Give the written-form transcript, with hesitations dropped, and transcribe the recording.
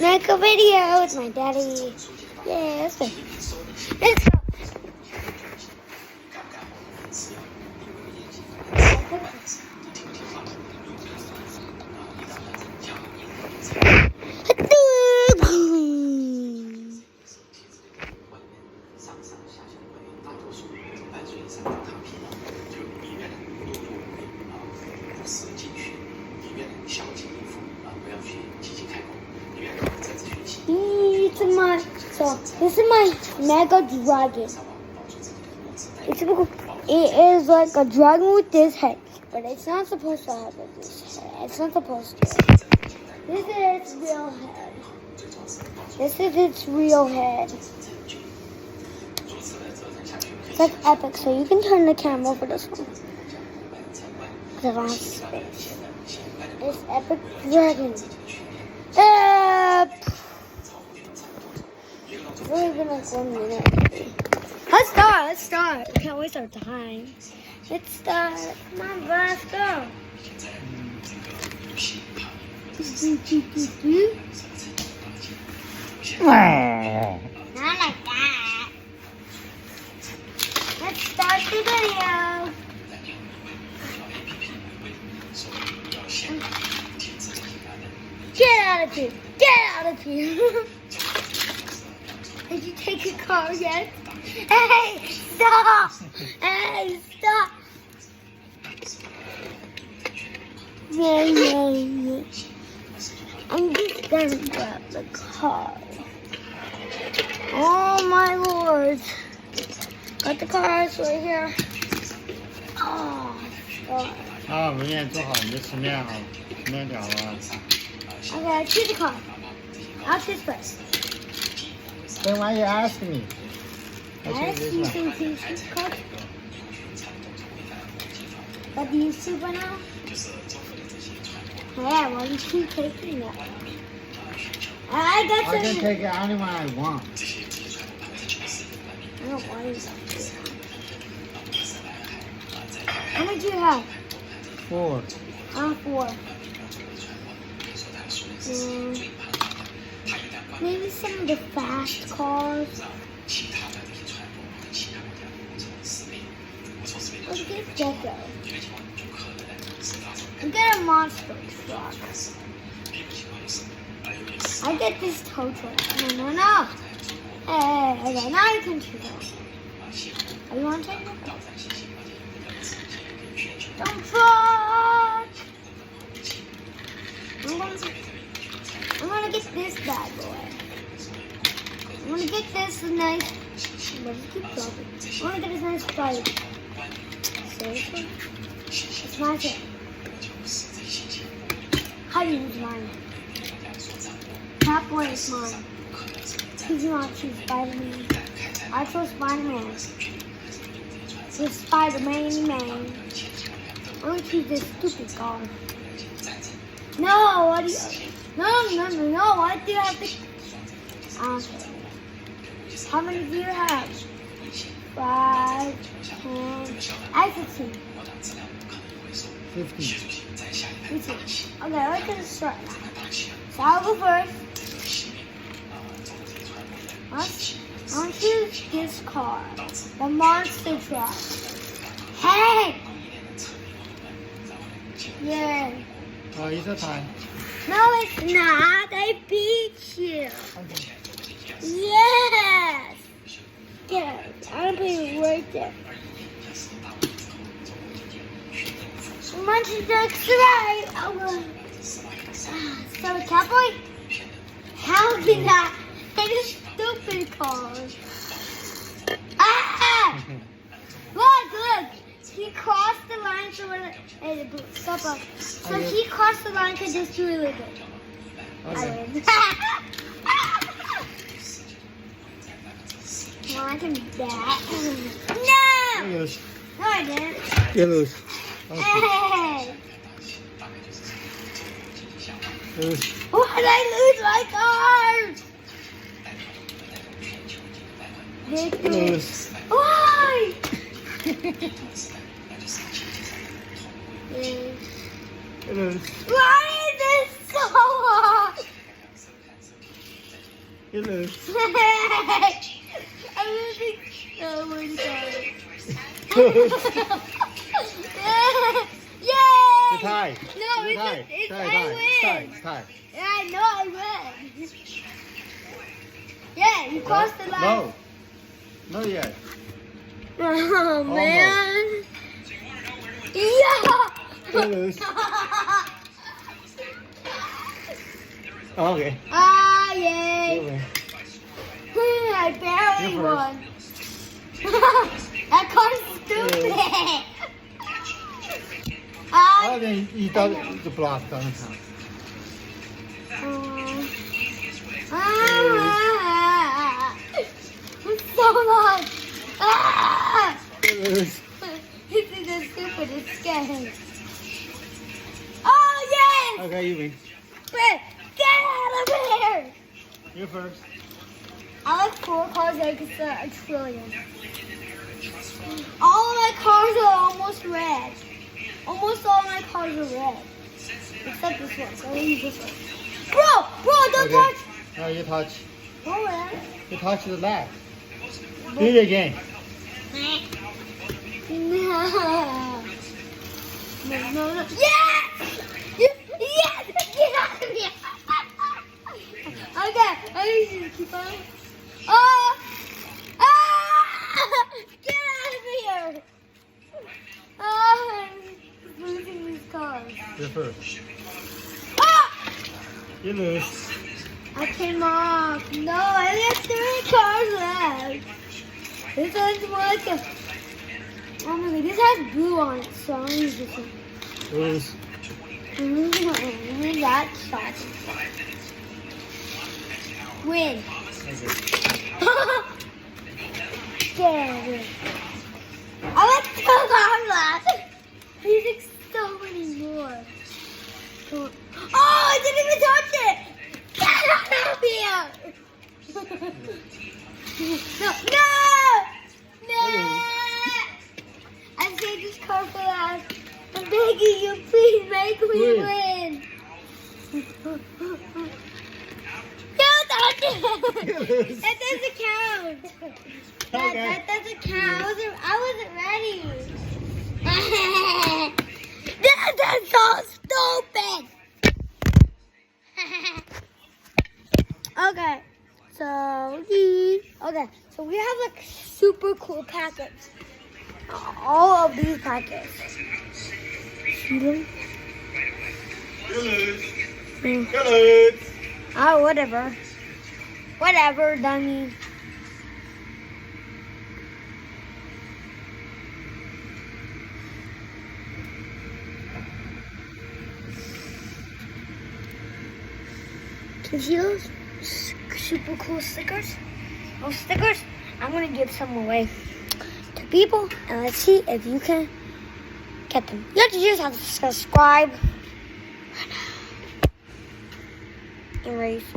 make a video with my daddy. Yeah, let's go. Let's go. This is my Mega Dragon. It is like a dragon with this head, but it's not supposed to have this head. It's not supposed to. This is its real head. This is its real head. It's like epic, so you can turn the camera for this one. Because I don't have space. It's Epic Dragon. We're gonna like 1 minute. Let's start. We can't waste our time. Let's start. Come on, let's go. Not like that. Let's start the video. Get out of here. Get out of here. Did you take your car yet? Hey, stop! Hey, stop! Yeah. I'm just gonna grab the car. Oh my lord. Got the cars right here. Oh, God. 好，文燕做好你的吃面好，吃面条啊。Okay, choose the car. I'll choose first. Then why you ask me? I asked you to choose this car. But do you see by now? Yeah, why you keep taking it? I got I can some. take anyone I want. I don't want it. How many do you have? 4. I have 4. Maybe some of the fast cars. Let's get Gecko. And get a monster truck. I get this tow truck. No. Hey, okay, now you can choose it. Oh, you want to take it? Don't truck! I'm gonna get this bad boy. I'm gonna get this nice. Keep dropping. I'm gonna get this nice fight. Seriously? It's my turn. How do you use mine? Top boy is mine. Please do not choose Spider-Man. I chose Spider-Man. With Spider-Man, man. I'm gonna choose this stupid car. No, what do you? No. Why do you have to? How many do you have? 5, 10. I have 15. 15. Okay, let's get start. So I'll go first. I'll choose this car, the monster truck. Hey! Yeah. Oh, it's a time. No, it's not. I beat you. Okay. Yes. Yes. I'm being right there. Monster truck's right. Oh, so a cowboy? How did that? It's a stupid car. Ah! Look. He crossed the line so stop up. So he crossed the line because it's really good. Okay. I win. Well, I can do that. No! You lose. No, I didn't. You lose. Okay. Hey! Lose. Why did I lose my card? Lose. Why? Lose. Why is this so hard? You lose. I'm losing so many times. Yay! You tie. No, You it's tie. I Tie. win. Tie. Yeah, I know I win. Yeah, you crossed the line. No. Not yet. Oh man. Yeah. You lose. Okay. Ah, You yay. win. I barely You're first. won. That car's stupid. Oh, then you thought the block doesn't count. It's so long. Ah! You lose. This is the stupidest game. Oh, yes! Okay, you win. But get out of here! You first. I like 4 cars like it's a trillion. All of my cars are almost red. Almost all my cars are red. Except this one. So I'll use this one. Bro, don't Okay. touch. No, you touch. Oh, man. You touch the left. Do it again. No. No. Yes! Yes! Get out of here! Okay, I need you to keep on. Get out of here! I'm losing these cars. You first. Ah! You lose. I came off. No, I have 3 cars left. This one's more like a... Oh my god, this has blue on it, so I'm gonna use this one. Lose. That shot. Win. Okay. Damn it. I like so long last. He's like so many more. Oh, I didn't even touch it. Get out of here. No. I saved this car for last. I'm begging you, please make me win. Don't touch it. You lose. That doesn't count. Okay. That doesn't count. I wasn't ready. This is so stupid. Okay. So we have like super cool packets. All of these packets. See them? You lose. Mm. You lose. Oh, whatever. Whatever, dummy. Can you see those super cool stickers? Those stickers, I'm going to give some away to people. And let's see if you can get them. You just have to subscribe. Erase.